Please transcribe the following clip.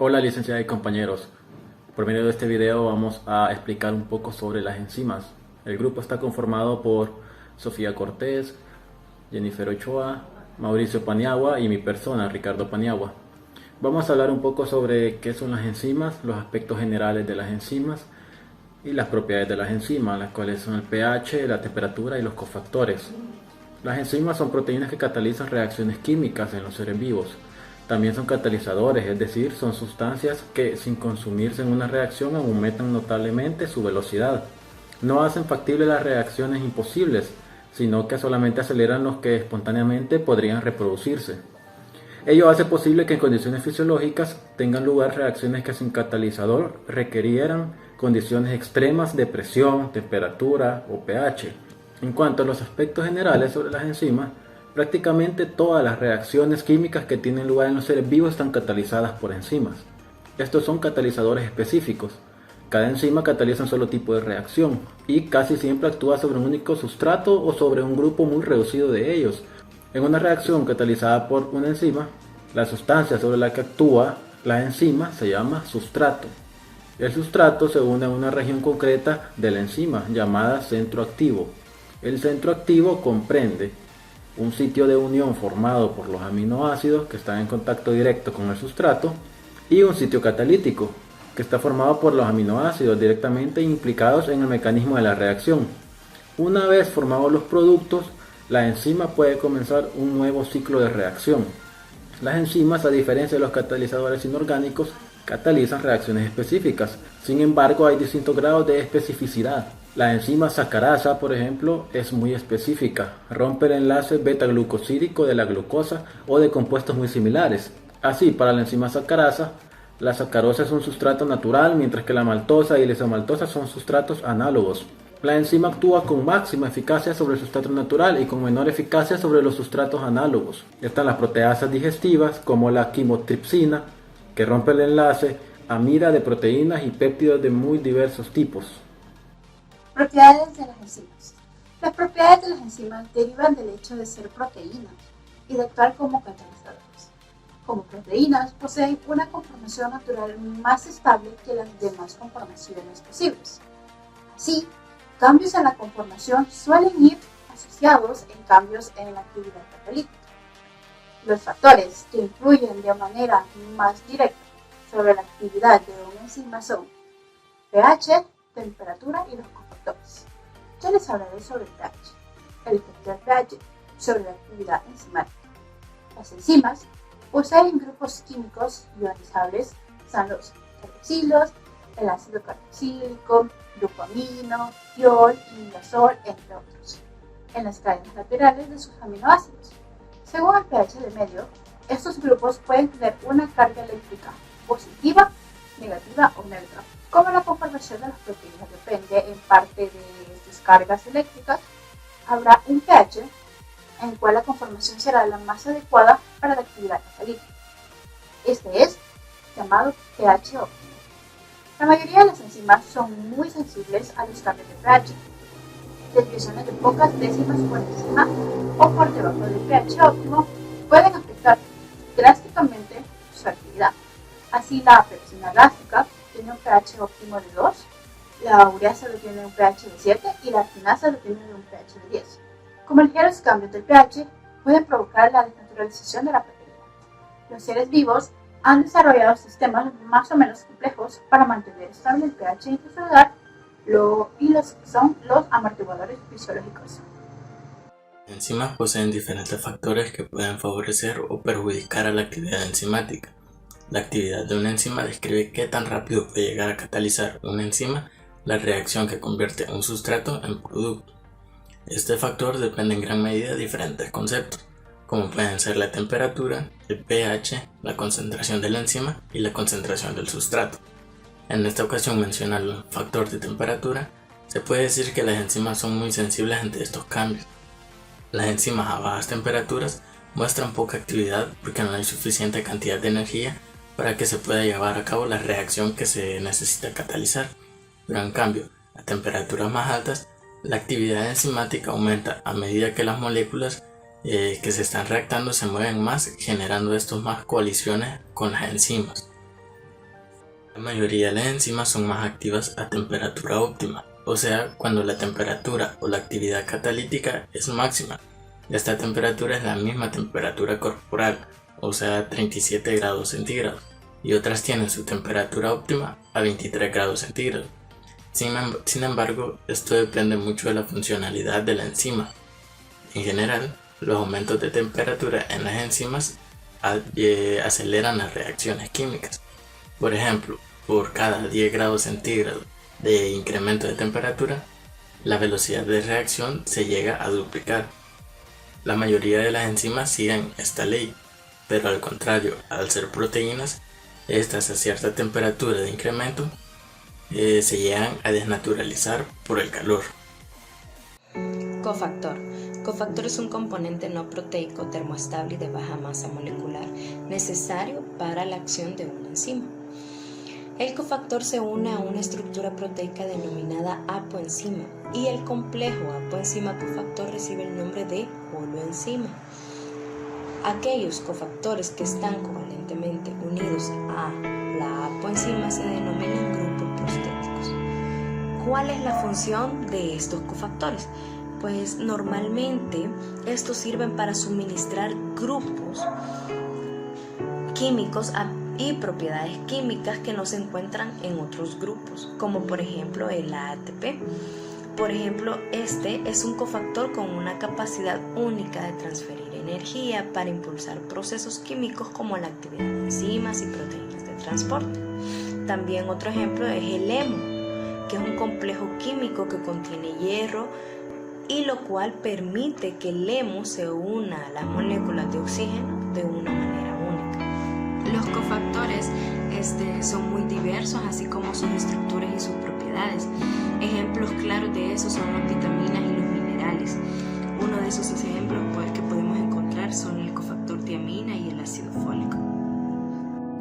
Hola licenciada y compañeros, por medio de este video vamos a explicar un poco sobre las enzimas. El grupo está conformado por Sofía Cortés, Jennifer Ochoa, Mauricio Paniagua y mi persona, Ricardo Paniagua. Vamos a hablar un poco sobre qué son las enzimas, los aspectos generales de las enzimas y las propiedades de las enzimas, las cuales son el pH, la temperatura y los cofactores. Las enzimas son proteínas que catalizan reacciones químicas en los seres vivos. También son catalizadores, es decir, son sustancias que sin consumirse en una reacción aumentan notablemente su velocidad. No hacen factibles las reacciones imposibles, sino que solamente aceleran los que espontáneamente podrían reproducirse. Ello hace posible que en condiciones fisiológicas tengan lugar reacciones que sin catalizador requirieran condiciones extremas de presión, temperatura o pH. En cuanto a los aspectos generales sobre las enzimas, prácticamente todas las reacciones químicas que tienen lugar en los seres vivos están catalizadas por enzimas. Estos son catalizadores específicos. Cada enzima cataliza un solo tipo de reacción y casi siempre actúa sobre un único sustrato o sobre un grupo muy reducido de ellos. En una reacción catalizada por una enzima, la sustancia sobre la que actúa la enzima se llama sustrato. El sustrato se une a una región concreta de la enzima llamada centro activo. El centro activo comprende un sitio de unión formado por los aminoácidos que están en contacto directo con el sustrato y un sitio catalítico que está formado por los aminoácidos directamente implicados en el mecanismo de la reacción. Una vez formados los productos, la enzima puede comenzar un nuevo ciclo de reacción. Las enzimas, a diferencia de los catalizadores inorgánicos, catalizan reacciones específicas. Sin embargo, hay distintos grados de especificidad. La enzima sacarasa, por ejemplo, es muy específica. Rompe el enlace beta-glucosídico de la glucosa o de compuestos muy similares. Así, para la enzima sacarasa, la sacarosa es un sustrato natural, mientras que la maltosa y la isomaltosa son sustratos análogos. La enzima actúa con máxima eficacia sobre el sustrato natural y con menor eficacia sobre los sustratos análogos. Están las proteasas digestivas, como la quimotripsina, que rompe el enlace amida de proteínas y péptidos de muy diversos tipos. Propiedades de las enzimas. Las propiedades de las enzimas derivan del hecho de ser proteínas y de actuar como catalizadores. Como proteínas, poseen una conformación natural más estable que las demás conformaciones posibles. Así, cambios en la conformación suelen ir asociados en cambios en la actividad catalítica. Los factores que influyen de manera más directa sobre la actividad de una enzima son pH, temperatura y los cofactores. Ya les hablaré sobre el pH, el efecto del pH sobre la actividad enzimática. Las enzimas poseen grupos químicos ionizables, son los carboxilos, el ácido carboxílico, dopamino, tiol, imidazol, entre otros, en las cadenas laterales de sus aminoácidos. Según el pH de medio, estos grupos pueden tener una carga eléctrica positiva, negativa o neutra. Como la conformación de las proteínas depende en parte de estas cargas eléctricas, habrá un pH en el cual la conformación será la más adecuada para la actividad catalítica. Este es llamado pH óptimo. La mayoría de las enzimas son muy sensibles a los cambios de pH. Desviaciones de pocas décimas por encima o por debajo del pH óptimo pueden afectar drásticamente su actividad. Así, la pepsina gástrica tiene un pH óptimo de 2, la ureasa lo tiene un pH de 7 y la quinasa lo tiene un pH de 10. Como ligeros cambios del pH pueden provocar la desnaturalización de la proteína. Los seres vivos han desarrollado sistemas más o menos complejos para mantener estable el pH intracelular y son los amortiguadores fisiológicos. Las enzimas poseen diferentes factores que pueden favorecer o perjudicar a la actividad enzimática. La actividad de una enzima describe qué tan rápido puede llegar a catalizar una enzima la reacción que convierte un sustrato en producto. Este factor depende en gran medida de diferentes conceptos, como pueden ser la temperatura, el pH, la concentración de la enzima y la concentración del sustrato. En esta ocasión mencionando el factor de temperatura, se puede decir que las enzimas son muy sensibles ante estos cambios. Las enzimas a bajas temperaturas muestran poca actividad porque no hay suficiente cantidad de energía para que se pueda llevar a cabo la reacción que se necesita catalizar, pero en cambio, a temperaturas más altas, la actividad enzimática aumenta a medida que las moléculas que se están reactando se mueven más, generando estos más coaliciones con las enzimas. La mayoría de las enzimas son más activas a temperatura óptima, o sea, cuando la temperatura o la actividad catalítica es máxima. Esta temperatura es la misma temperatura corporal, o sea, 37 grados centígrados, y otras tienen su temperatura óptima a 23 grados centígrados. Sin embargo, esto depende mucho de la funcionalidad de la enzima. En general, los aumentos de temperatura en las enzimas aceleran las reacciones químicas. Por ejemplo, por cada 10 grados centígrados de incremento de temperatura, la velocidad de reacción se llega a duplicar. La mayoría de las enzimas siguen esta ley, pero al contrario, al ser proteínas, estas a cierta temperatura de incremento se llegan a desnaturalizar por el calor. Cofactor. Cofactor es un componente no proteico termoestable y de baja masa molecular necesario para la acción de una enzima. El cofactor se une a una estructura proteica denominada apoenzima y el complejo apoenzima-cofactor recibe el nombre de holoenzima. Aquellos cofactores que están covalentemente unidos a la apoenzima se denominan grupos prostéticos. ¿Cuál es la función de estos cofactores? Pues normalmente estos sirven para suministrar grupos químicos y propiedades químicas que no se encuentran en otros grupos, como por ejemplo el ATP. Por ejemplo, este es un cofactor con una capacidad única de transferir energía para impulsar procesos químicos como la actividad de enzimas y proteínas de transporte. También otro ejemplo es el hemo, que es un complejo químico que contiene hierro y lo cual permite que el hemo se una a las moléculas de oxígeno de una manera única. Los cofactores son muy diversos, así como sus estructuras y sus propiedades. Ejemplos claros de eso son las vitaminas y los minerales. Uno de esos ejemplos que podemos encontrar son el cofactor tiamina y el ácido